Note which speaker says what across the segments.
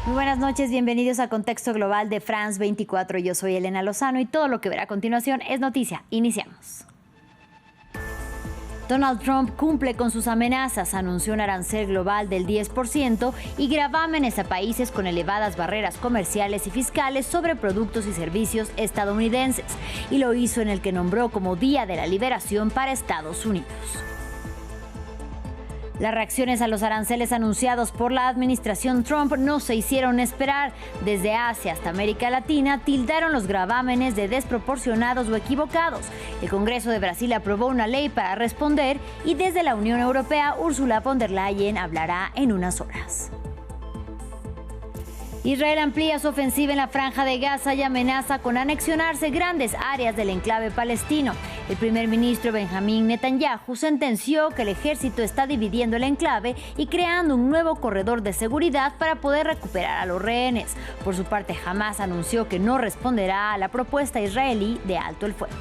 Speaker 1: Muy buenas noches, bienvenidos a Contexto Global de France 24. Yo soy Elena Lozano y todo lo que verá a continuación es noticia. Iniciamos. Donald Trump cumple con sus amenazas, anunció un arancel global del 10% y gravámenes a países con elevadas barreras comerciales y fiscales sobre productos y servicios estadounidenses, y lo hizo en el que nombró como Día de la Liberación para Estados Unidos. Las reacciones a los aranceles anunciados por la administración Trump no se hicieron esperar. Desde Asia hasta América Latina tildaron los gravámenes de desproporcionados o equivocados. El Congreso de Brasil aprobó una ley para responder y desde la Unión Europea, Ursula von der Leyen hablará en unas horas. Israel amplía su ofensiva en la Franja de Gaza y amenaza con anexionarse grandes áreas del enclave palestino. El primer ministro Benjamín Netanyahu sentenció que el ejército está dividiendo el enclave y creando un nuevo corredor de seguridad para poder recuperar a los rehenes. Por su parte, Hamás anunció que no responderá a la propuesta israelí de alto el fuego.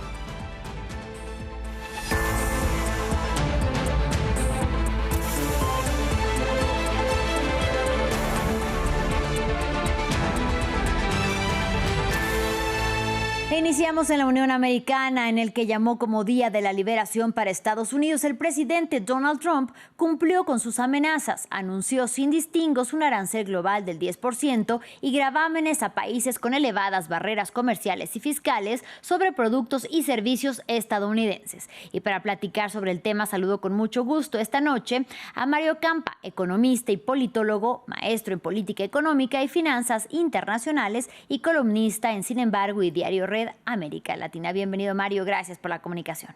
Speaker 1: Iniciamos en la Unión Americana, en el que llamó como Día de la Liberación para Estados Unidos. El presidente Donald Trump cumplió con sus amenazas, anunció sin distingos un arancel global del 10% y gravámenes a países con elevadas barreras comerciales y fiscales sobre productos y servicios estadounidenses. Y para platicar sobre el tema, saludo con mucho gusto esta noche a Mario Campa, economista y politólogo, maestro en política económica y finanzas internacionales y columnista en Sin embargo y Diario Red América Latina. Bienvenido, Mario, gracias por la comunicación.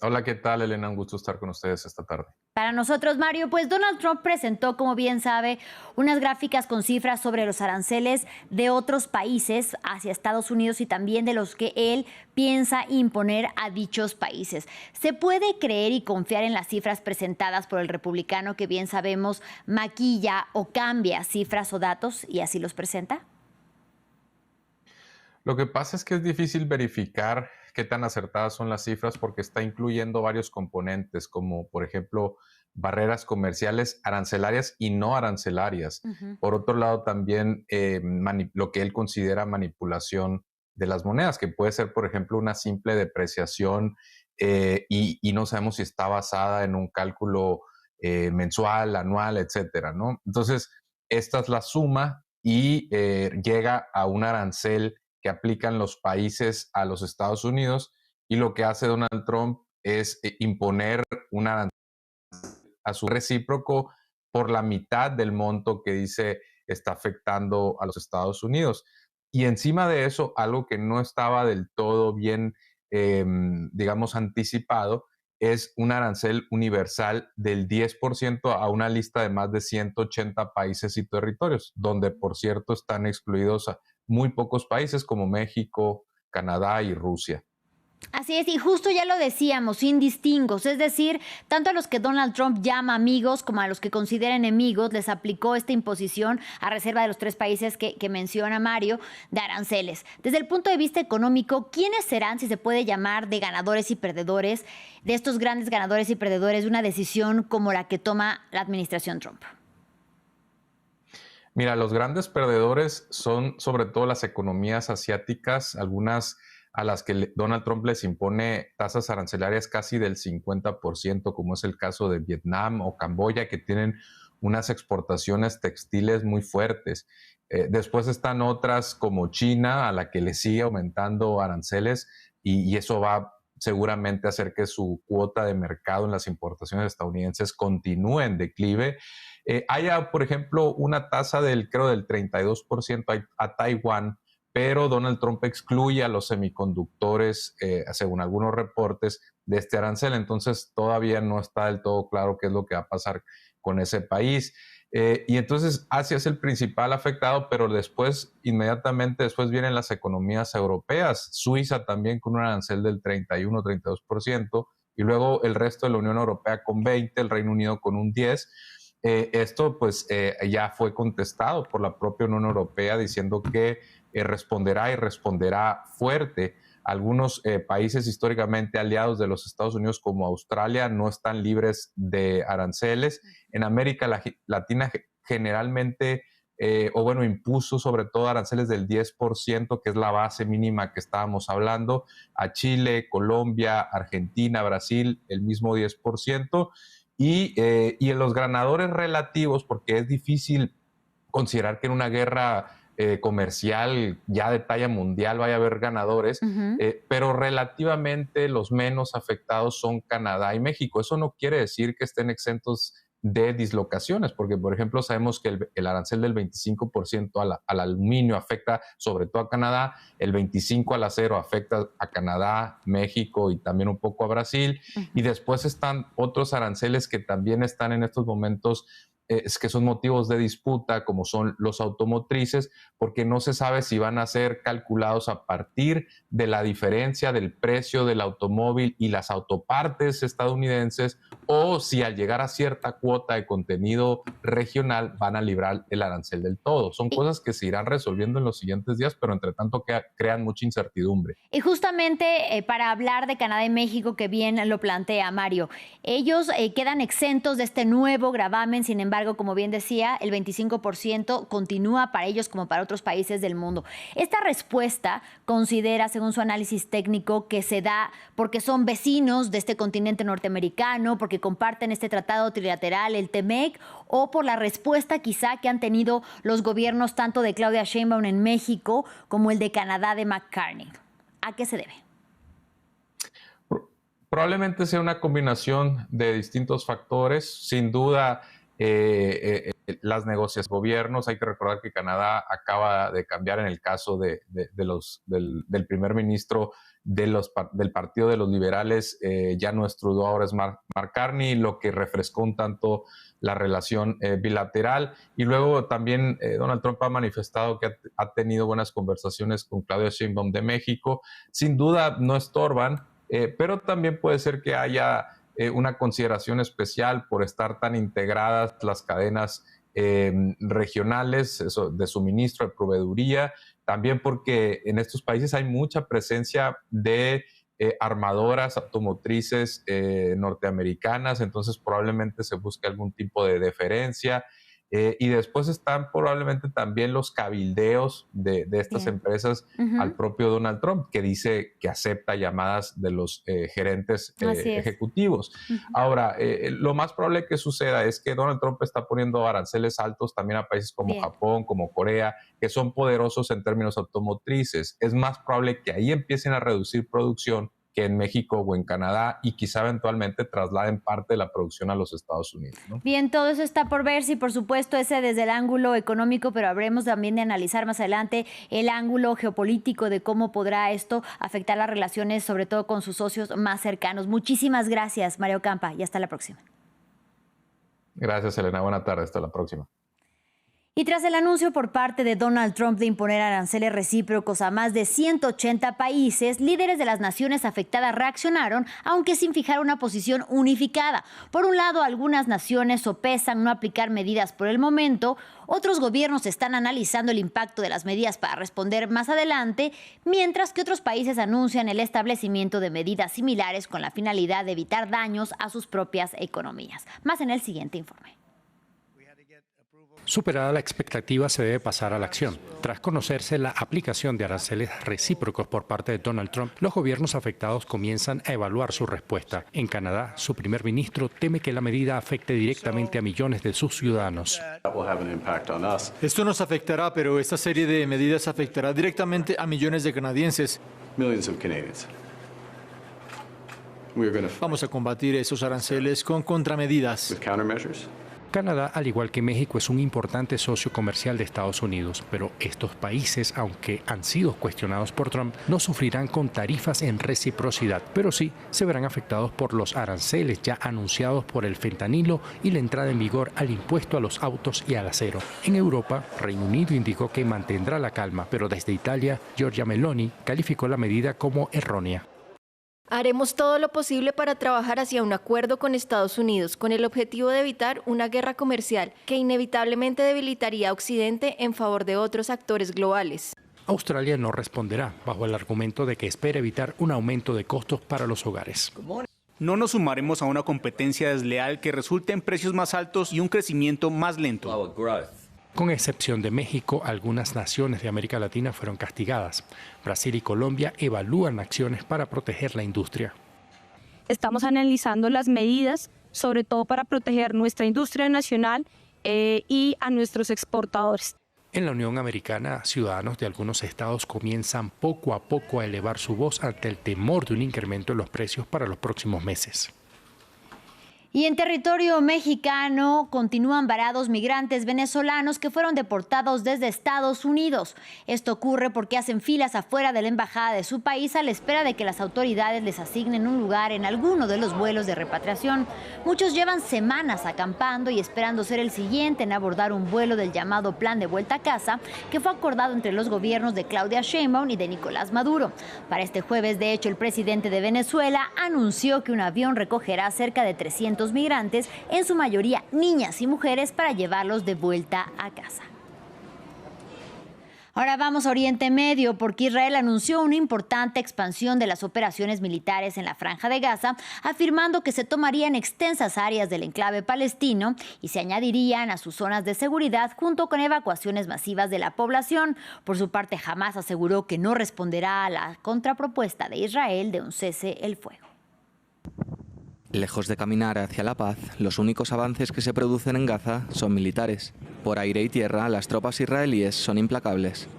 Speaker 2: Hola, ¿qué tal, Elena? Un gusto estar con ustedes esta tarde.
Speaker 1: Para nosotros, Mario, pues Donald Trump presentó, como bien sabe, unas gráficas con cifras sobre los aranceles de otros países hacia Estados Unidos y también de los que él piensa imponer a dichos países. ¿Se puede creer y confiar en las cifras presentadas por el republicano que, bien sabemos, maquilla o cambia cifras o datos y así los presenta?
Speaker 2: Lo que pasa es que es difícil verificar qué tan acertadas son las cifras porque está incluyendo varios componentes, como por ejemplo barreras comerciales arancelarias y no arancelarias. Por otro lado, también lo que él considera manipulación de las monedas, que puede ser, por ejemplo, una simple depreciación y no sabemos si está basada en un cálculo mensual, anual, etcétera, ¿no? Entonces, esta es la suma y llega a un arancel que aplican los países a los Estados Unidos, y lo que hace Donald Trump es imponer un arancel a su recíproco por la mitad del monto que dice está afectando a los Estados Unidos. Y encima de eso, algo que no estaba del todo bien, digamos, anticipado, es un arancel universal del 10% a una lista de más de 180 países y territorios, donde, por cierto, están excluidos muy pocos países como México, Canadá y Rusia.
Speaker 1: Así es, y justo ya lo decíamos, sin distingos, es decir, tanto a los que Donald Trump llama amigos como a los que considera enemigos, les aplicó esta imposición a reserva de los tres países que menciona Mario, de aranceles. Desde el punto de vista económico, ¿quiénes serán, si se puede llamar, de ganadores y perdedores, de estos grandes ganadores y perdedores de una decisión como la que toma la administración Trump?
Speaker 2: Mira, los grandes perdedores son sobre todo las economías asiáticas, algunas a las que Donald Trump les impone tasas arancelarias casi del 50%, como es el caso de Vietnam o Camboya, que tienen unas exportaciones textiles muy fuertes. Después están otras como China, a la que le sigue aumentando aranceles, y eso va seguramente a hacer que su cuota de mercado en las importaciones estadounidenses continúe en declive. Haya, por ejemplo, una tasa creo del 32% a Taiwán, pero Donald Trump excluye a los semiconductores, según algunos reportes, de este arancel. Entonces todavía no está del todo claro qué es lo que va a pasar con ese país. Y entonces Asia es el principal afectado, pero inmediatamente después vienen las economías europeas, Suiza también con un arancel del 31-32%, y luego el resto de la Unión Europea con 20%, el Reino Unido con un 10%. Esto pues ya fue contestado por la propia Unión Europea diciendo que responderá y responderá fuerte. Algunos países históricamente aliados de los Estados Unidos como Australia no están libres de aranceles. En América Latina generalmente, impuso sobre todo aranceles del 10%, que es la base mínima que estábamos hablando, a Chile, Colombia, Argentina, Brasil, el mismo 10%. Y en los ganadores relativos, porque es difícil considerar que en una guerra comercial ya de talla mundial vaya a haber ganadores, pero relativamente los menos afectados son Canadá y México. Eso no quiere decir que estén exentos de dislocaciones, porque por ejemplo sabemos que el arancel del 25% al aluminio afecta sobre todo a Canadá, el 25% al acero afecta a Canadá, México y también un poco a Brasil, y después están otros aranceles que también están en estos momentos que son motivos de disputa, como son los automotrices, porque no se sabe si van a ser calculados a partir de la diferencia del precio del automóvil y las autopartes estadounidenses, o si al llegar a cierta cuota de contenido regional van a librar el arancel del todo. Son cosas que se irán resolviendo en los siguientes días, pero entre tanto crean mucha incertidumbre.
Speaker 1: Y justamente para hablar de Canadá y México, que bien lo plantea Mario, ellos quedan exentos de este nuevo gravamen. Sin embargo, como bien decía, el 25% continúa para ellos como para otros países del mundo. Esta respuesta considera, según su análisis técnico, que se da porque son vecinos de este continente norteamericano, porque comparten este tratado trilateral, el TEMEC, o por la respuesta quizá que han tenido los gobiernos tanto de Claudia Sheinbaum en México como el de Canadá de McCartney. ¿A qué se debe?
Speaker 2: Probablemente sea una combinación de distintos factores. Sin duda, las negociaciones de gobiernos. Hay que recordar que Canadá acaba de cambiar en el caso del primer ministro del Partido de los Liberales, ya no es Trudeau, ahora es Mark Carney, lo que refrescó un tanto la relación bilateral. Y luego también Donald Trump ha manifestado que ha tenido buenas conversaciones con Claudia Sheinbaum de México. Sin duda no estorban, pero también puede ser que haya una consideración especial por estar tan integradas las cadenas regionales de suministro, de proveeduría, también porque en estos países hay mucha presencia de armadoras automotrices norteamericanas, entonces probablemente se busque algún tipo de deferencia. Y después están probablemente también los cabildeos de estas empresas al propio Donald Trump, que dice que acepta llamadas de los gerentes ejecutivos. Ahora, lo más probable que suceda es que Donald Trump está poniendo aranceles altos también a países como Japón, como Corea, que son poderosos en términos automotrices. Es más probable que ahí empiecen a reducir producción que en México o en Canadá, y quizá eventualmente trasladen parte de la producción a los Estados Unidos, ¿no?
Speaker 1: Bien, todo eso está por verse y por supuesto ese desde el ángulo económico, pero habremos también de analizar más adelante el ángulo geopolítico de cómo podrá esto afectar las relaciones, sobre todo con sus socios más cercanos. Muchísimas gracias, Mario Campa, y hasta la próxima.
Speaker 2: Gracias, Elena. Buena tarde. Hasta la próxima.
Speaker 1: Y tras el anuncio por parte de Donald Trump de imponer aranceles recíprocos a más de 180 países, líderes de las naciones afectadas reaccionaron, aunque sin fijar una posición unificada. Por un lado, algunas naciones sopesan no aplicar medidas por el momento, otros gobiernos están analizando el impacto de las medidas para responder más adelante, mientras que otros países anuncian el establecimiento de medidas similares con la finalidad de evitar daños a sus propias economías. Más en el siguiente informe.
Speaker 3: Superada la expectativa, se debe pasar a la acción. Tras conocerse la aplicación de aranceles recíprocos por parte de Donald Trump, los gobiernos afectados comienzan a evaluar su respuesta. En Canadá, su primer ministro teme que la medida afecte directamente a millones de sus ciudadanos.
Speaker 4: Esto nos afectará, pero esta serie de medidas afectará directamente a millones de canadienses. Vamos a combatir esos aranceles con contramedidas.
Speaker 3: Canadá, al igual que México, es un importante socio comercial de Estados Unidos, pero estos países, aunque han sido cuestionados por Trump, no sufrirán con tarifas en reciprocidad, pero sí se verán afectados por los aranceles ya anunciados por el fentanilo y la entrada en vigor al impuesto a los autos y al acero. En Europa, Reino Unido indicó que mantendrá la calma, pero desde Italia, Giorgia Meloni calificó la medida como errónea.
Speaker 5: Haremos todo lo posible para trabajar hacia un acuerdo con Estados Unidos, con el objetivo de evitar una guerra comercial que inevitablemente debilitaría a Occidente en favor de otros actores globales.
Speaker 3: Australia no responderá, bajo el argumento de que espera evitar un aumento de costos para los hogares.
Speaker 6: No nos sumaremos a una competencia desleal que resulte en precios más altos y un crecimiento más lento.
Speaker 3: Con excepción de México, algunas naciones de América Latina fueron castigadas. Brasil y Colombia evalúan acciones para proteger la industria.
Speaker 7: Estamos analizando las medidas, sobre todo para proteger nuestra industria nacional y a nuestros exportadores.
Speaker 3: En la Unión Americana, ciudadanos de algunos estados comienzan poco a poco a elevar su voz ante el temor de un incremento en los precios para los próximos meses.
Speaker 1: Y en territorio mexicano continúan varados migrantes venezolanos que fueron deportados desde Estados Unidos. Esto ocurre porque hacen filas afuera de la embajada de su país a la espera de que las autoridades les asignen un lugar en alguno de los vuelos de repatriación. Muchos llevan semanas acampando y esperando ser el siguiente en abordar un vuelo del llamado Plan de Vuelta a Casa, que fue acordado entre los gobiernos de Claudia Sheinbaum y de Nicolás Maduro. Para este jueves, de hecho, el presidente de Venezuela anunció que un avión recogerá cerca de 300 migrantes, en su mayoría niñas y mujeres, para llevarlos de vuelta a casa. Ahora vamos a Oriente Medio, porque Israel anunció una importante expansión de las operaciones militares en la Franja de Gaza, afirmando que se tomarían extensas áreas del enclave palestino y se añadirían a sus zonas de seguridad junto con evacuaciones masivas de la población. Por su parte, Hamás aseguró que no responderá a la contrapropuesta de Israel de un cese el fuego.
Speaker 8: Lejos de caminar hacia la paz, los únicos avances que se producen en Gaza son militares. Por aire y tierra, las tropas israelíes son implacables.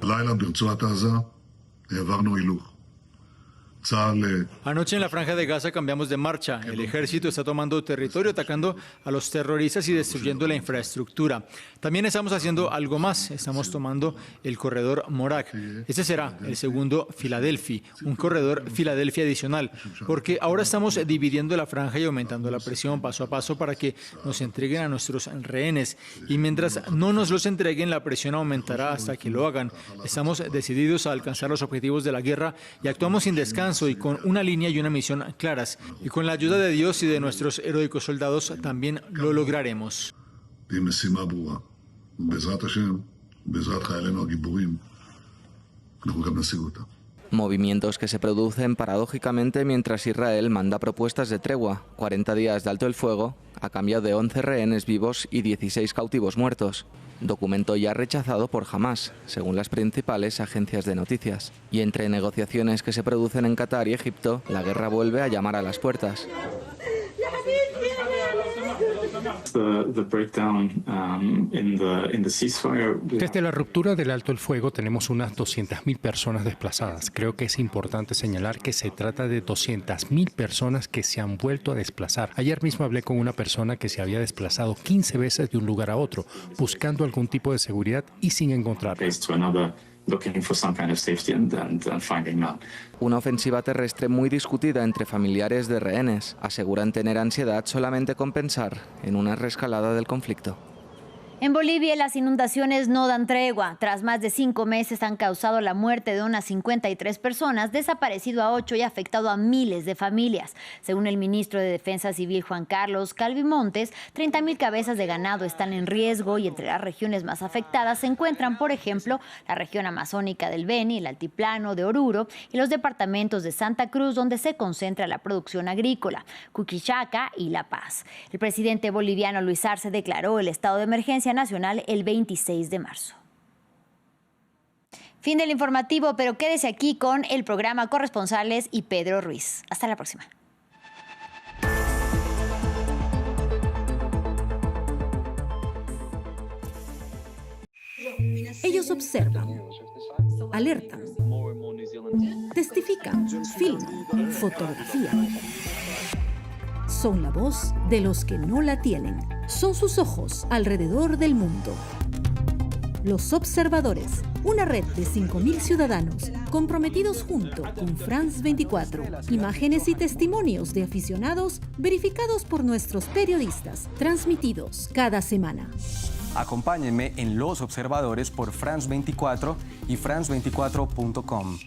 Speaker 4: Anoche en la Franja de Gaza cambiamos de marcha. El ejército está tomando territorio, atacando a los terroristas y destruyendo la infraestructura. También estamos haciendo algo más. Estamos tomando el corredor Morak. Este será el segundo Filadelfia, un corredor Filadelfia adicional, porque ahora estamos dividiendo la franja y aumentando la presión paso a paso para que nos entreguen a nuestros rehenes. Y mientras no nos los entreguen, la presión aumentará hasta que lo hagan. Estamos decididos a alcanzar los objetivos de la guerra y actuamos sin descanso y con una línea y una misión claras. Y con la ayuda de Dios y de nuestros heroicos soldados también lo lograremos.
Speaker 8: Movimientos que se producen paradójicamente mientras Israel manda propuestas de tregua, 40 días de alto el fuego, a cambio de 11 rehenes vivos y 16 cautivos muertos. Documento ya rechazado por Hamás, según las principales agencias de noticias. Y entre negociaciones que se producen en Qatar y Egipto, la guerra vuelve a llamar a las puertas.
Speaker 3: Desde la ruptura del alto el fuego tenemos unas 200.000 personas desplazadas. Creo que es importante señalar que se trata de 200.000 personas que se han vuelto a desplazar. Ayer mismo hablé con una persona que se había desplazado 15 veces de un lugar a otro, buscando algún tipo de seguridad y sin encontrarlo.
Speaker 8: Una ofensiva terrestre muy discutida entre familiares de rehenes. Aseguran tener ansiedad solamente con pensar en una reescalada del conflicto.
Speaker 1: En Bolivia, las inundaciones no dan tregua. Tras más de 5 meses han causado la muerte de unas 53 personas, desaparecido a 8 y afectado a miles de familias. Según el ministro de Defensa Civil Juan Carlos Calvimontes, 30.000 cabezas de ganado están en riesgo y entre las regiones más afectadas se encuentran, por ejemplo, la región amazónica del Beni, el altiplano de Oruro y los departamentos de Santa Cruz, donde se concentra la producción agrícola, Chuquisaca y La Paz. El presidente boliviano Luis Arce declaró el estado de emergencia nacional el 26 de marzo. Fin del informativo, pero quédese aquí con el programa Corresponsales y Pedro Ruiz. Hasta la próxima.
Speaker 9: Ellos observan, alertan, testifican, filman, fotografían. Son la voz de los que no la tienen. Son sus ojos alrededor del mundo. Los Observadores, una red de 5.000 ciudadanos comprometidos junto con France 24. Imágenes y testimonios de aficionados verificados por nuestros periodistas, transmitidos cada semana.
Speaker 10: Acompáñenme en Los Observadores por France 24 y France24.com.